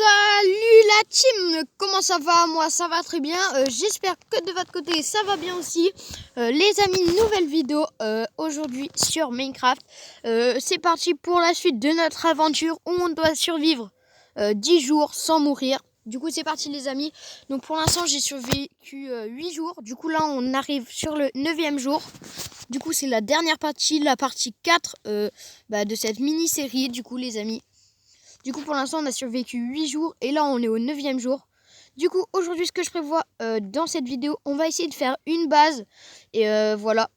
Salut la team, comment ça va? Moi ça va très bien, j'espère que de votre côté ça va bien aussi. Les amis, nouvelle vidéo aujourd'hui sur Minecraft. C'est parti pour la suite de notre aventure où on doit survivre 10 jours sans mourir. Du coup c'est parti les amis. Donc pour l'instant j'ai survécu 8 jours. Du coup là on arrive sur le 9e jour. Du coup c'est la dernière partie, la partie 4 de cette mini-série du coup les amis. Du coup, pour l'instant, on a survécu 8 jours et là, on est au 9e jour. Du coup, aujourd'hui, ce que je prévois dans cette vidéo, on va essayer de faire une base. Et voilà.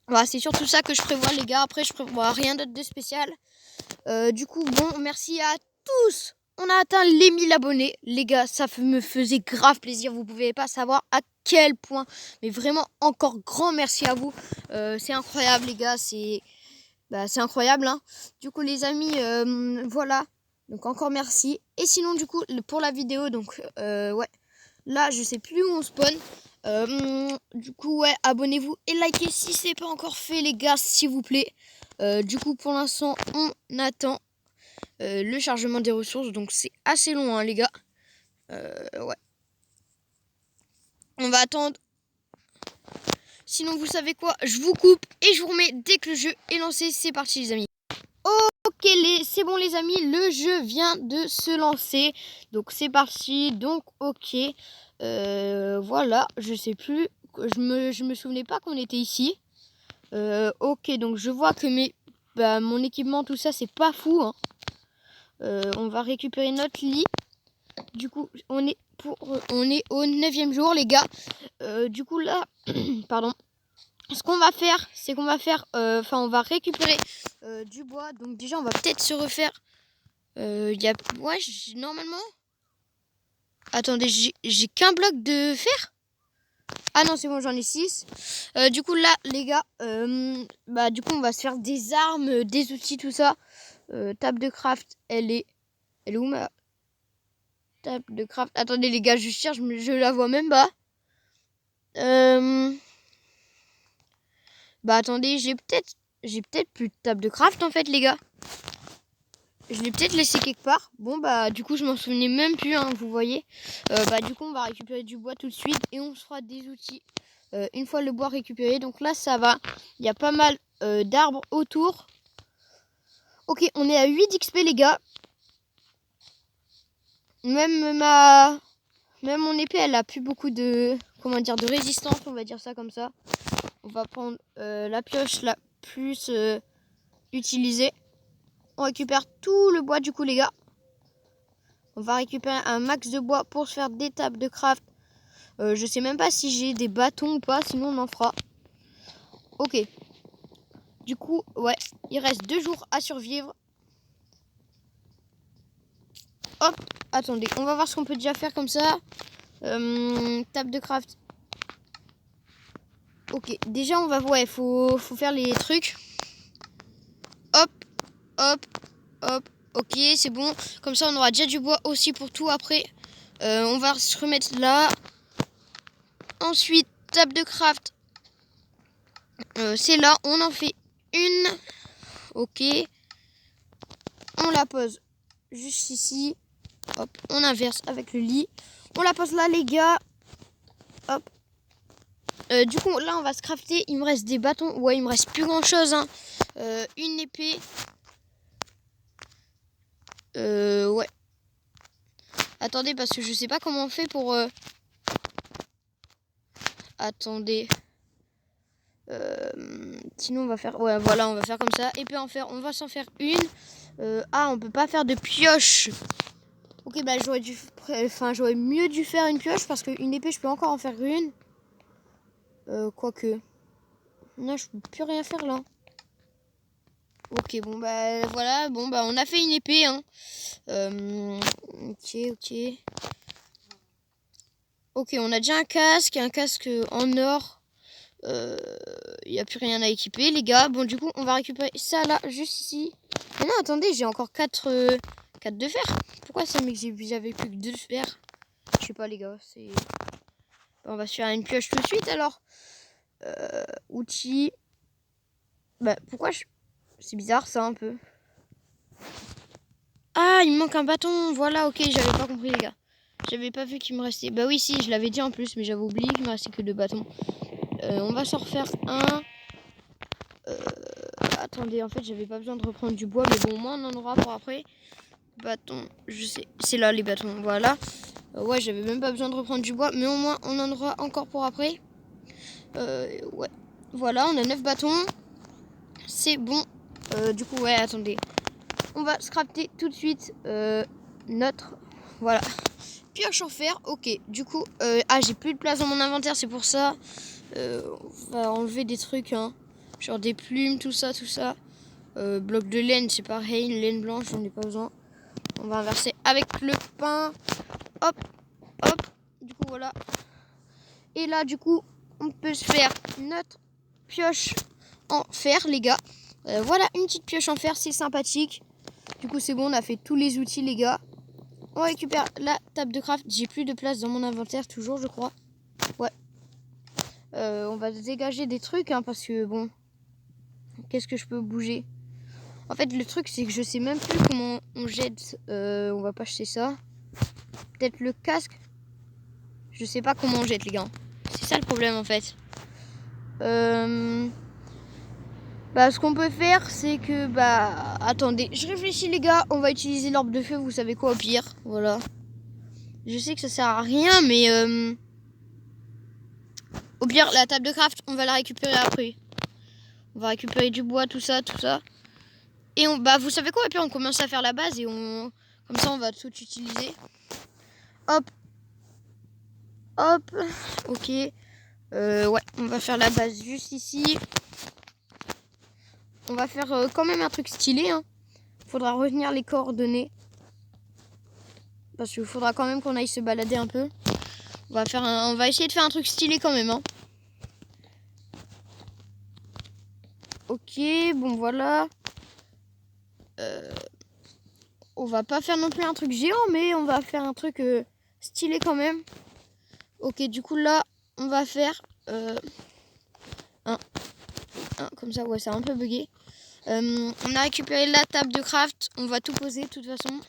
Voilà, c'est surtout ça que je prévois, les gars. Après, je prévois rien d'autre de spécial. Du coup, bon, merci à tous. On a atteint les 1000 abonnés. Les gars, ça me faisait grave plaisir. Vous pouvez pas savoir à quel point. Mais vraiment, encore grand merci à vous. C'est incroyable, les gars. C'est incroyable, hein. Du coup, les amis, voilà. Donc encore merci. Et sinon du coup pour la vidéo, donc ouais, là je sais plus où on spawn. Du coup ouais, abonnez-vous et likez si c'est pas encore fait les gars, s'il vous plaît. Du coup pour l'instant on attend le chargement des ressources, donc c'est assez long hein, les gars. Ouais. On va attendre. Sinon vous savez quoi, je vous coupe et je vous remets dès que le jeu est lancé. C'est parti les amis. Ok, c'est bon les amis, le jeu vient de se lancer. Donc c'est parti. Donc ok. Voilà, je sais plus. Je me souvenais pas qu'on était ici. Ok, donc je vois que mon équipement, tout ça, c'est pas fou. Hein. On va récupérer notre lit. Du coup, on est au 9e jour les gars. Du coup là, pardon. Ce qu'on va faire, c'est qu'on va faire, on va récupérer du bois. Donc déjà, on va peut-être se refaire. Ouais, normalement. Attendez, j'ai qu'un bloc de fer. Ah non, c'est bon, j'en ai 6. Du coup là, les gars, du coup, on va se faire des armes, des outils, tout ça. Table de craft, elle est où ma table de craft? Attendez les gars, je cherche, je la vois même pas. Attendez, j'ai peut-être plus de table de craft en fait les gars. Je l'ai peut-être laissé quelque part. Bon du coup je m'en souvenais même plus hein, vous voyez. Du coup on va récupérer du bois tout de suite et on se fera des outils une fois le bois récupéré. Donc là ça va. Il y a pas mal d'arbres autour. Ok, on est à 8 XP les gars. Même mon épée elle a plus beaucoup de de résistance, on va dire ça comme ça. On va prendre la pioche la plus utilisée. On récupère tout le bois du coup les gars. On va récupérer un max de bois pour se faire des tables de craft. Je sais même pas si j'ai des bâtons ou pas, sinon on en fera. Ok. Du coup, ouais, il reste 2 jours à survivre. Hop, attendez, on va voir ce qu'on peut déjà faire comme ça. Table de craft. Ok, déjà on va, ouais, faut faire les trucs. Hop, hop, hop. Ok, c'est bon. Comme ça, on aura déjà du bois aussi pour tout après. On va se remettre là. Ensuite, table de craft. C'est là, on en fait une. Ok. On la pose juste ici. Hop, on inverse avec le lit. On la pose là, les gars. Hop. Du coup, là, on va se crafter. Il me reste des bâtons. Ouais, il me reste plus grand chose. Hein. Une épée. Ouais. Attendez, parce que je sais pas comment on fait pour... Attendez. Sinon, on va faire... Ouais, voilà, on va faire comme ça. Épée en fer, on va s'en faire une. On peut pas faire de pioche. Ok, j'aurais mieux dû faire une pioche parce qu'une épée, je peux encore en faire une. Quoique. Non, je peux plus rien faire là. Ok, bon, voilà. Bon, on a fait une épée, hein. Ok. Ok, on a déjà un casque en or. Il n'y a plus rien à équiper, les gars. Bon, du coup, on va récupérer ça là, juste ici. Mais non, attendez, j'ai encore 4 de fer. Pourquoi ça me dit que j'avais plus que 2 de fer? Je sais pas, les gars. On va se faire une pioche tout de suite alors. Outils. Pourquoi c'est bizarre ça un peu. Ah, il me manque un bâton. Voilà, ok, j'avais pas compris, les gars. J'avais pas vu qu'il me restait... Bah oui, si, je l'avais dit en plus, mais j'avais oublié qu'il me restait que 2 bâtons. On va s'en refaire un. Attendez, en fait, j'avais pas besoin de reprendre du bois, mais bon, au moins, on en aura pour après. Bâton, je sais. C'est là, les bâtons, voilà. Ouais, j'avais même pas besoin de reprendre du bois, mais au moins, on en aura encore pour après. Ouais. Voilà, on a 9 bâtons. C'est bon. Du coup, ouais, attendez. On va scraper tout de suite notre... Voilà. Pioche en fer, ok. Du coup, j'ai plus de place dans mon inventaire, c'est pour ça. On va enlever des trucs, hein. Genre des plumes, tout ça, tout ça. Bloc de laine, c'est pareil. Laine blanche, j'en ai pas besoin. On va inverser avec le pain. Hop, hop. Du coup, voilà. Et là, du coup, on peut se faire notre pioche en fer, les gars. Voilà, une petite pioche en fer, c'est sympathique. Du coup, c'est bon, on a fait tous les outils, les gars. On récupère la table de craft. J'ai plus de place dans mon inventaire, toujours, je crois. Ouais. On va dégager des trucs, hein, parce que, bon... Qu'est-ce que je peux bouger? En fait, le truc, c'est que je sais même plus comment on jette. On va pas acheter ça. Peut-être le casque. Je sais pas comment on jette, les gars. C'est ça le problème, en fait. Bah, ce qu'on peut faire, c'est que... Bah, attendez. Je réfléchis, les gars. On va utiliser l'orbe de feu, vous savez quoi, au pire. Voilà. Je sais que ça sert à rien, mais... Au pire, la table de craft, on va la récupérer après. On va récupérer du bois, tout ça, tout ça. Et bah, vous savez quoi, et puis on commence à faire la base et on... Comme ça, on va tout utiliser. Hop. Hop. Ok. Ouais, on va faire la base juste ici. On va faire quand même un truc stylé, hein. Faudra retenir les coordonnées. Parce qu'il faudra quand même qu'on aille se balader un peu. On va essayer de faire un truc stylé quand même, hein. Ok, bon voilà. On va pas faire non plus un truc géant, mais on va faire un truc stylé quand même. Ok, du coup là, on va faire un, comme ça, ouais, c'est un peu bugué. On a récupéré la table de craft, on va tout poser de toute façon.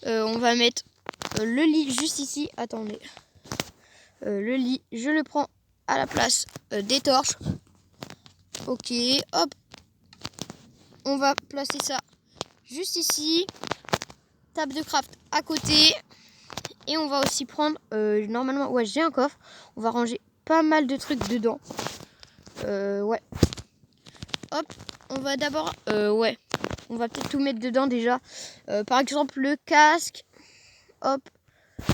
On va mettre le lit juste ici. Attendez. Le lit, je le prends à la place des torches. Ok, hop. On va placer ça juste ici. Table de craft à côté. Et on va aussi prendre, normalement, ouais, j'ai un coffre. On va ranger pas mal de trucs dedans. Ouais. Hop, on va d'abord, ouais. On va peut-être tout mettre dedans déjà. Par exemple, le casque. Hop.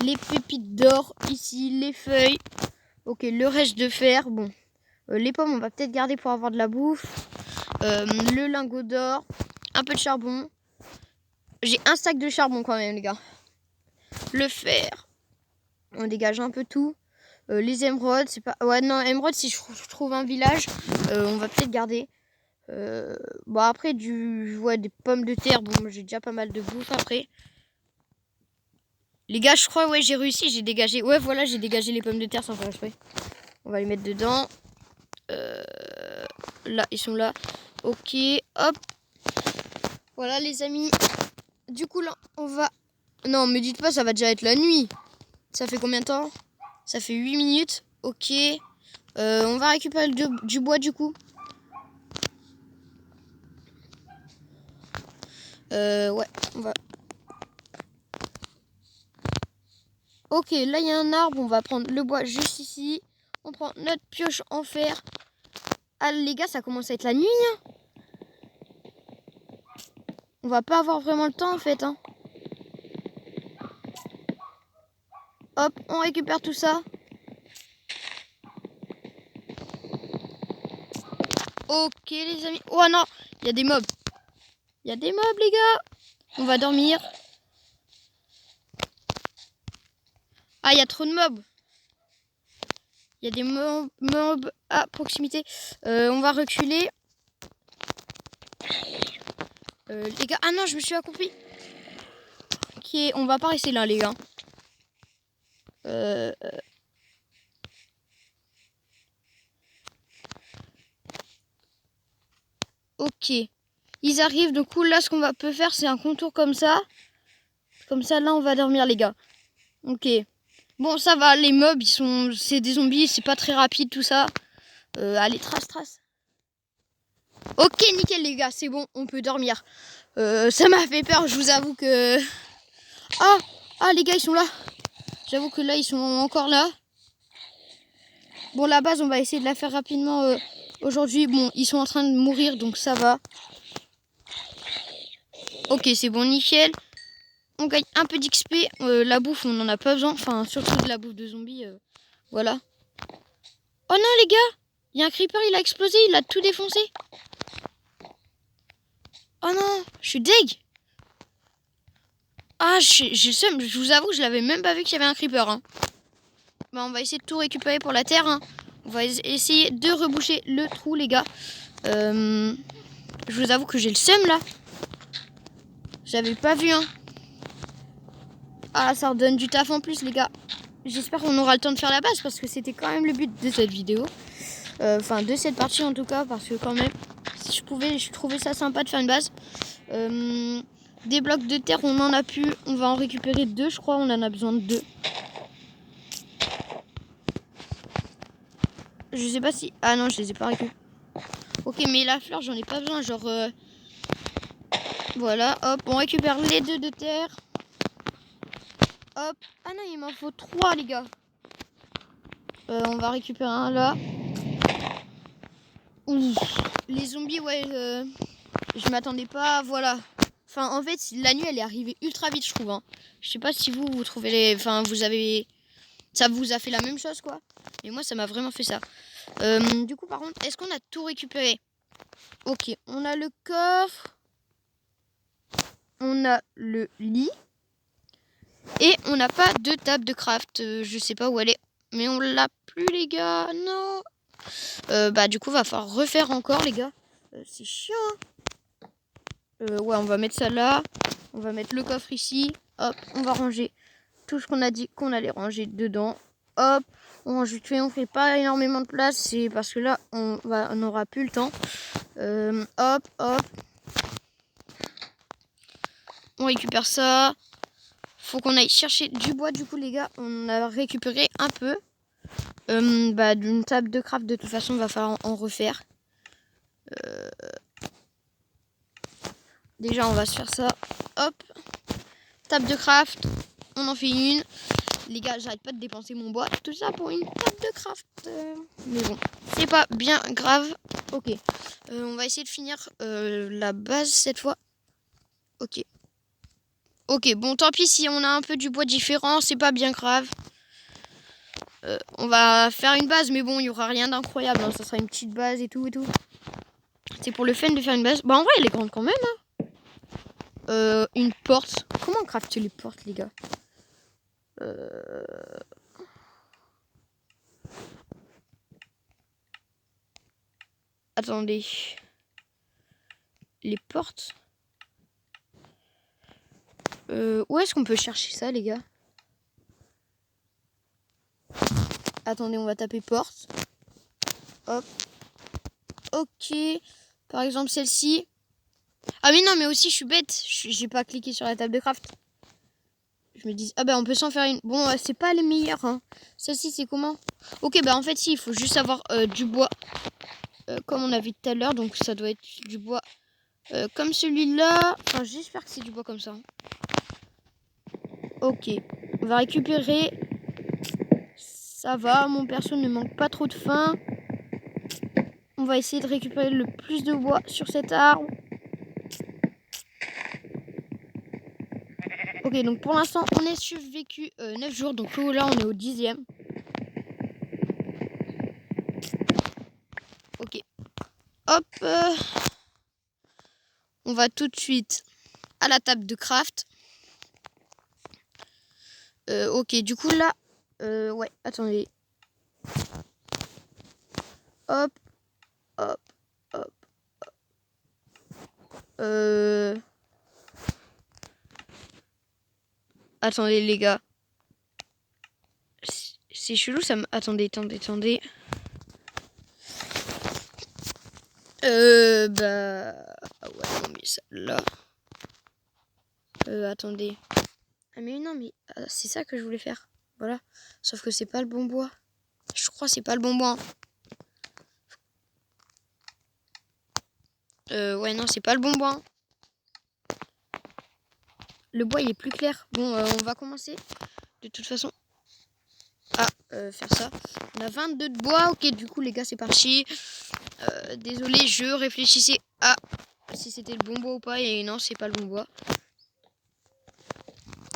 Les pépites d'or ici, les feuilles. Ok, le reste de fer. Bon, les pommes, on va peut-être garder pour avoir de la bouffe. Le lingot d'or. Un peu de charbon. J'ai un sac de charbon quand même, les gars. Le fer. On dégage un peu tout. Les émeraudes, c'est pas... Ouais, non, émeraude, si je trouve un village, on va peut-être garder. Bon, après, des pommes de terre. Bon, j'ai déjà pas mal de bouffe après. Les gars, je crois, ouais, j'ai réussi, j'ai dégagé. Ouais, voilà, j'ai dégagé les pommes de terre sans faire exprès. On va les mettre dedans. Là, ils sont là. Ok, hop. Voilà, les amis. Du coup, là, on va... Non, me dites pas, ça va déjà être la nuit. Ça fait combien de temps? Ça fait 8 minutes. Ok. On va récupérer du bois, du coup. Ouais, on va... Ok, là, il y a un arbre. On va prendre le bois juste ici. On prend notre pioche en fer. Ah, les gars, ça commence à être la nuit, hein. On va pas avoir vraiment le temps, en fait, hein. Hop, on récupère tout ça. Ok, les amis. Oh non, il y a des mobs. Il y a des mobs, les gars. On va dormir. Ah, il y a trop de mobs. Il y a des mobs à proximité. On va reculer. Les gars, ah non, je me suis accompli. Ok, on va pas rester là, les gars. Ok. Ils arrivent, du coup là ce qu'on peut faire c'est un contour comme ça. Comme ça là on va dormir les gars. Ok. Bon ça va, les mobs c'est des zombies, c'est pas très rapide tout ça. Allez trace. Ok nickel les gars, c'est bon, on peut dormir. Ça m'a fait peur, je vous avoue que... Ah les gars ils sont là. J'avoue que là ils sont encore là. Bon la base on va essayer de la faire rapidement aujourd'hui. Bon ils sont en train de mourir donc ça va. Ok c'est bon nickel. On gagne un peu d'XP. La bouffe on n'en a pas besoin. Enfin surtout de la bouffe de zombies. Voilà. Oh non les gars, il y a un creeper, il a explosé, il a tout défoncé. Oh non, je suis deg. Ah je vous avoue que je l'avais même pas vu qu'il y avait un creeper. Hein. Bah, on va essayer de tout récupérer pour la terre. Hein. On va essayer de reboucher le trou les gars. Je vous avoue que j'ai le seum là. J'avais pas vu hein. Ah ça redonne du taf en plus les gars. J'espère qu'on aura le temps de faire la base parce que c'était quand même le but de cette vidéo. Enfin de cette partie en tout cas parce que quand même si je trouvais ça sympa de faire une base. Des blocs de terre on en a plus. On va en récupérer 2 je crois. On en a besoin de 2. Je sais pas si... Ah non je les ai pas récupérés. Ok mais la fleur j'en ai pas besoin. Genre voilà hop on récupère les 2 de terre. Hop. Ah non il m'en faut 3 les gars. On va récupérer un là. Ouh. Les zombies ouais je m'attendais pas, voilà. Enfin, en fait, la nuit, elle est arrivée ultra vite, je trouve. Hein. Je sais pas si vous trouvez les... Enfin, ça vous a fait la même chose, quoi. Mais moi, ça m'a vraiment fait ça. Du coup, par contre, est-ce qu'on a tout récupéré? Ok, on a le coffre. On a le lit. Et on n'a pas de table de craft. Je sais pas où elle est. Mais on l'a plus, les gars. Non. Bah, du coup, va falloir refaire encore, les gars. C'est chiant, hein. Ouais, on va mettre ça là. On va mettre le coffre ici. Hop, on va ranger tout ce qu'on a dit qu'on allait ranger dedans. Hop, on fait pas énormément de place. C'est parce que là, on n'aura plus le temps. Hop. On récupère ça. Faut qu'on aille chercher du bois. Du coup, les gars, on a récupéré un peu. D'une table de craft, de toute façon, il va falloir en refaire. Déjà, on va se faire ça. Hop. Table de craft. On en fait une. Les gars, j'arrête pas de dépenser mon bois. Tout ça pour une table de craft. Mais bon, c'est pas bien grave. Ok. On va essayer de finir la base cette fois. Ok. Ok, bon, tant pis si on a un peu du bois différent. C'est pas bien grave. On va faire une base. Mais bon, il y aura rien d'incroyable. Hein. Ça sera une petite base et tout. C'est pour le fun de faire une base. Bah, en vrai, elle est grande quand même. Hein. Une porte. Comment on crafte les portes, les gars? Attendez. Les portes. Où est-ce qu'on peut chercher ça, les gars? Attendez, on va taper porte. Hop. Ok. Par exemple, celle-ci. Ah mais non, mais aussi, je suis bête. J'ai pas cliqué sur la table de craft. Je me dis, ah bah on peut s'en faire une. Bon, c'est pas les meilleures. Hein. Celle-ci, c'est comment? Ok, bah en fait, si, il faut juste avoir du bois. Comme on a vu tout à l'heure. Donc, ça doit être du bois comme celui-là. Enfin, j'espère que c'est du bois comme ça. Hein. Ok. On va récupérer. Ça va, mon perso ne manque pas trop de faim. On va essayer de récupérer le plus de bois sur cet arbre. Ok, donc pour l'instant, on est survécu 9 jours. Donc là, on est au 10e. Ok. Hop. On va tout de suite à la table de craft. Ok, du coup là... ouais, attendez. Hop. Attendez les gars. C'est chelou ça me... Attendez. Bah... Ouais, non ça là. Attendez. Ah mais non, mais c'est ça que je voulais faire. Voilà. Sauf que c'est pas le bon bois. Je crois que c'est pas le bon bois. Ouais, non, c'est pas le bon bois. Le bois, il est plus clair. Bon, on va commencer. De toute façon. Faire ça. On a 22 de bois. Ok, du coup, les gars, c'est parti. Désolé, je réfléchissais à si c'était le bon bois ou pas. Et non, c'est pas le bon bois.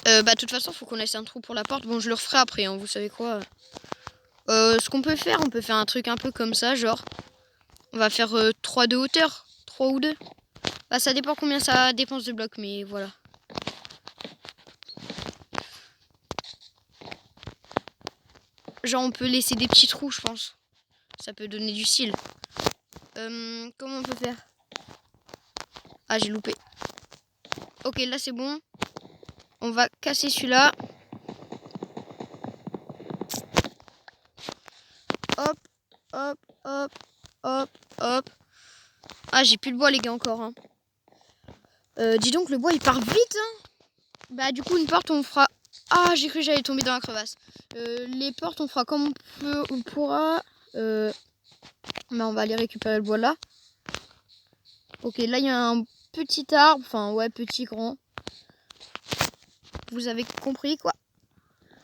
De toute façon, faut qu'on laisse un trou pour la porte. Bon, je le referai après, hein, vous savez quoi. Ce qu'on peut faire, on peut faire un truc un peu comme ça, genre. On va faire 3 de hauteur. 3 ou 2. Bah, ça dépend combien ça dépense de blocs, mais voilà. Genre, on peut laisser des petits trous, je pense. Ça peut donner du style. Comment on peut faire? Ah, j'ai loupé. Ok, là, c'est bon. On va casser celui-là. Hop, hop, hop, hop, hop. Ah, j'ai plus de bois, les gars, encore. Hein. Dis donc, le bois, il part vite. Hein. Bah, du coup, une porte, on fera... Ah, j'ai cru que j'allais tomber dans la crevasse. Les portes, on fera comme on pourra. Bah, on va aller récupérer le bois là. Ok, là, il y a un petit arbre. Enfin, ouais, petit, grand. Vous avez compris, quoi.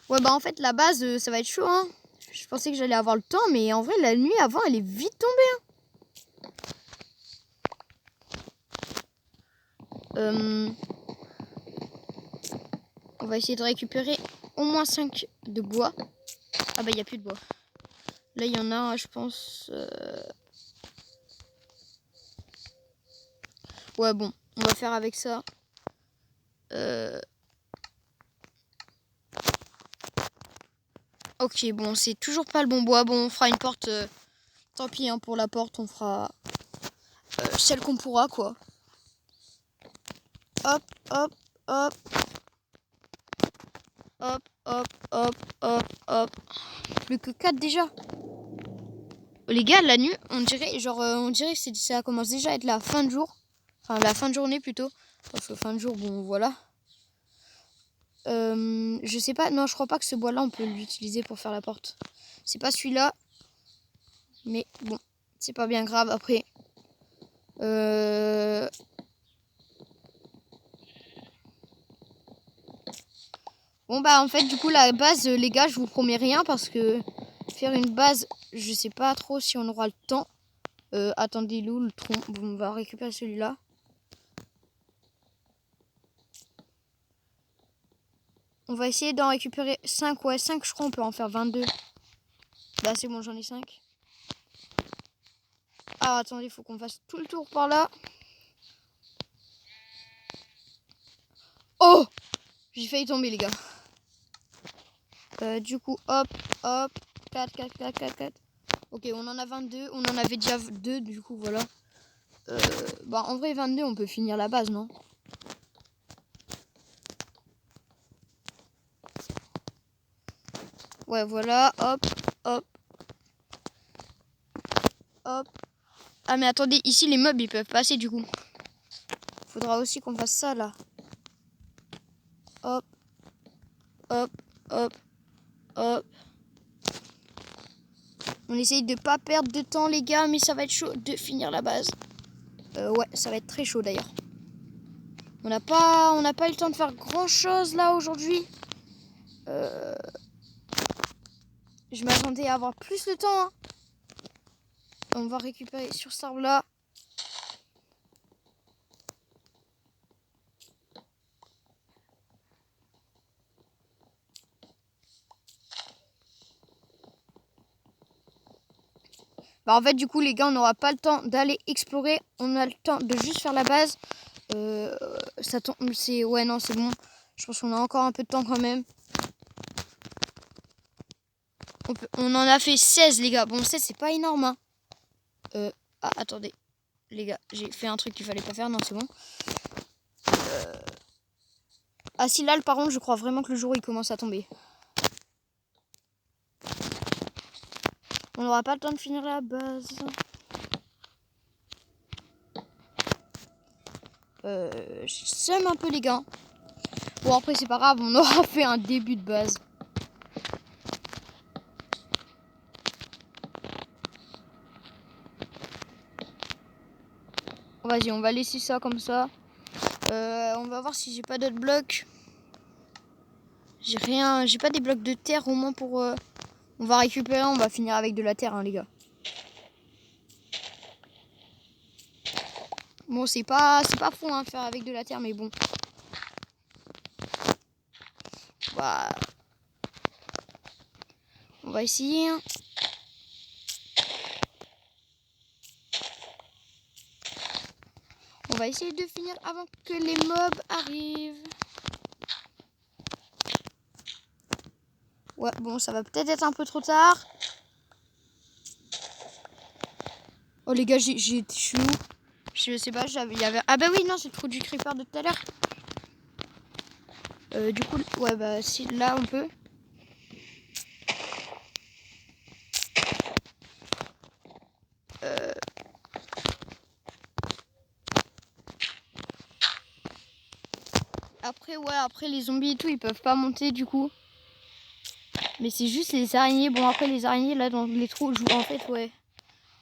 Ouais, bah, en fait, la base, ça va être chaud, hein. Je pensais que j'allais avoir le temps, mais en vrai, la nuit avant, elle est vite tombée. Hein. On va essayer de récupérer au moins 5 de bois. Ah bah il n'y a plus de bois. Là il y en a, je pense. Ouais bon, on va faire avec ça. Ok bon, c'est toujours pas le bon bois. Bon, on fera une porte. Tant pis hein, pour la porte, on fera celle qu'on pourra quoi. Hop, hop, hop. Hop, hop, hop, hop, hop. Plus que 4 déjà. Les gars, la nuit, on dirait, on dirait que ça commence déjà à être la fin de jour. Enfin, la fin de journée plutôt. Parce que fin de jour, bon, voilà. Je sais pas, non, je crois pas que ce bois-là, on peut l'utiliser pour faire la porte. C'est pas celui-là. Mais bon, c'est pas bien grave. Après, bon, bah, en fait, du coup, la base, les gars, je vous promets rien parce que faire une base, je sais pas trop si on aura le temps. Attendez, Lou, le tronc. Bon, on va récupérer celui-là. On va essayer d'en récupérer 5. Ouais, 5, je crois, on peut en faire 22. Bah, c'est bon, j'en ai 5. Ah, attendez, il faut qu'on fasse tout le tour par là. Oh! J'ai failli tomber, les gars. Du coup, hop, hop. 4, 4, 4, 4, 4. Ok, on en a 22. On en avait déjà 2, du coup, voilà. Bah, en vrai, 22, on peut finir la base, non? Ouais, voilà. Hop, hop. Hop. Ah, mais attendez, ici, les mobs, ils peuvent passer, du coup. Faudra aussi qu'on fasse ça, là. Hop, hop, hop, hop. On essaye de pas perdre de temps, les gars, mais ça va être chaud de finir la base. Ouais, ça va être très chaud, d'ailleurs. On n'a pas eu le temps de faire grand-chose, là, aujourd'hui. Je m'attendais à avoir plus de temps. Hein. On va récupérer sur cet arbre-là. Bah en fait, du coup, les gars, on n'aura pas le temps d'aller explorer. On a le temps de juste faire la base. Ça tombe, c'est... Ouais, non, c'est bon. Je pense qu'on a encore un peu de temps quand même. On en a fait 16, les gars. Bon, 16, c'est pas énorme, hein. Ah, attendez. Les gars, j'ai fait un truc qu'il fallait pas faire. Non, c'est bon. Ah si, là, par contre, je crois vraiment que le jour, il commence à tomber. On n'aura pas le temps de finir la base. Je sème un peu les gars. Bon après c'est pas grave, on aura fait un début de base. Vas-y, on va laisser ça comme ça. On va voir si j'ai pas d'autres blocs. J'ai rien, j'ai pas des blocs de terre au moins pour... On va récupérer, on va finir avec de la terre hein, les gars. Bon c'est pas fou hein, faire avec de la terre mais bon. Bah, on va essayer. Hein. On va essayer de finir avant que les mobs arrivent. Ouais, bon, ça va peut-être être un peu trop tard. Oh les gars, je suis où? Je sais pas, il y avait... Ah bah oui, non, c'est le trou du creeper de tout à l'heure. Du coup, ouais, bah si, là, on peut. Après, ouais, après les zombies et tout, ils peuvent pas monter du coup. Mais c'est juste les araignées. Bon, après les araignées, là, dans les trous, en fait, ouais.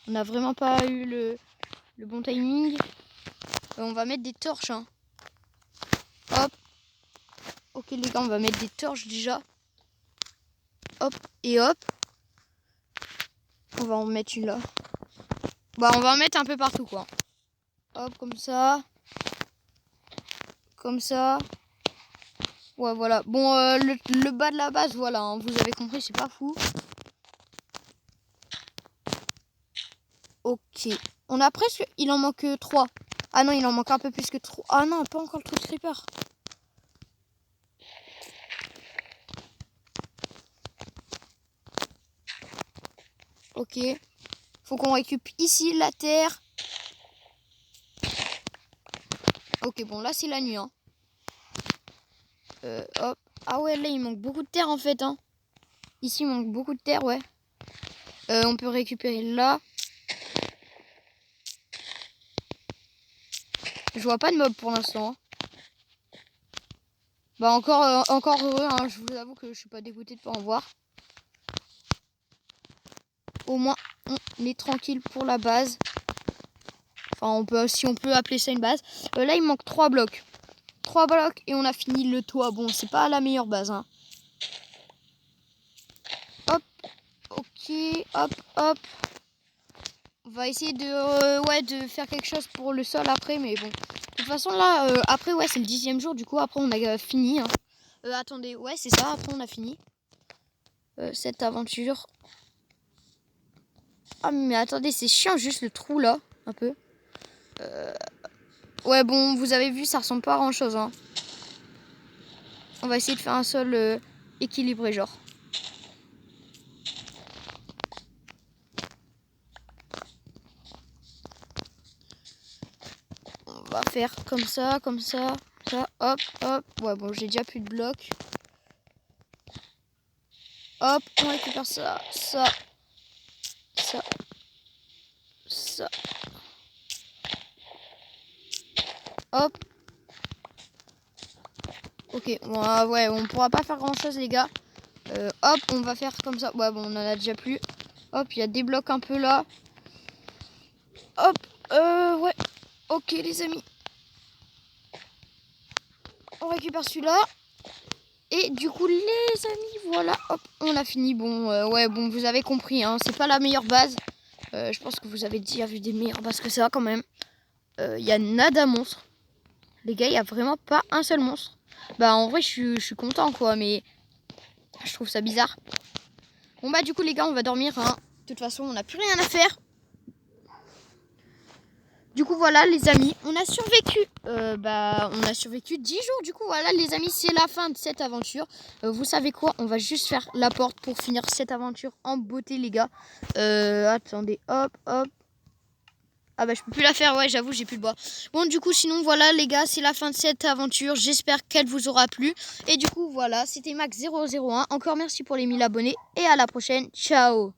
On n'a vraiment pas eu le bon timing. On va mettre des torches, hein. Hop. Ok, les gars, on va mettre des torches déjà. Hop, et hop. On va en mettre une là. Bah, on va en mettre un peu partout, quoi. Hop, comme ça. Comme ça. Ouais, voilà. Bon, le bas de la base, voilà. Hein, vous avez compris, c'est pas fou. Ok. On a presque... Il en manque 3. Ah non, il en manque un peu plus que 3. Ah non, pas encore le truc creeper. Ok. Faut qu'on récupère ici la terre. Ok, bon, là, c'est la nuit. Hein. Hop. Ah ouais, là, il manque beaucoup de terre, en fait. Hein. Ici, il manque beaucoup de terre, ouais. On peut récupérer là. Je vois pas de mob pour l'instant. Hein. Bah, encore heureux. Hein. Je vous avoue que je suis pas dégoûté de pas en voir. Au moins, on est tranquille pour la base. Enfin, si on peut appeler ça une base. Là, il manque 3 blocs. 3 blocs et on a fini le toit. Bon, c'est pas la meilleure base. Hein. Hop. Ok. Hop, hop. On va essayer de faire quelque chose pour le sol après. Mais bon. De toute façon, là, après, ouais, c'est le 10e jour. Du coup, après, on a fini. Hein. Attendez. Ouais, c'est ça. Après, on a fini. Cette aventure. Ah, mais attendez, c'est chiant juste le trou là. Un peu. Ouais, bon, vous avez vu, ça ressemble pas à grand chose. Hein. On va essayer de faire un sol équilibré, genre. On va faire comme ça, ça, hop, hop. Ouais, bon, j'ai déjà plus de blocs. Hop, on récupère ça, ça. Hop. Ok, bon, ouais, on pourra pas faire grand chose, les gars. Hop, on va faire comme ça. Ouais, bon, on en a déjà plus. Hop, il y a des blocs un peu là. Hop, ouais. Ok, les amis. On récupère celui-là. Et du coup, les amis, voilà. Hop, on a fini. Bon, ouais, bon, vous avez compris. Hein, c'est pas la meilleure base. Je pense que vous avez déjà vu des meilleures bases que ça, quand même. Il y a nada monstre. Les gars, il n'y a vraiment pas un seul monstre. Bah, en vrai, je suis content, quoi. Mais je trouve ça bizarre. Bon, bah, du coup, les gars, on va dormir. Hein. De toute façon, on n'a plus rien à faire. Du coup, voilà, les amis, on a survécu. On a survécu 10 jours. Du coup, voilà, les amis, c'est la fin de cette aventure. Vous savez quoi? On va juste faire la porte pour finir cette aventure en beauté, les gars. Attendez, hop, hop. Ah bah je peux plus la faire, ouais, j'avoue, j'ai plus le bois. Bon, du coup, sinon, voilà, les gars, c'est la fin de cette aventure. J'espère qu'elle vous aura plu. Et du coup, voilà, c'était Max001. Encore merci pour les 1000 abonnés. Et à la prochaine. Ciao.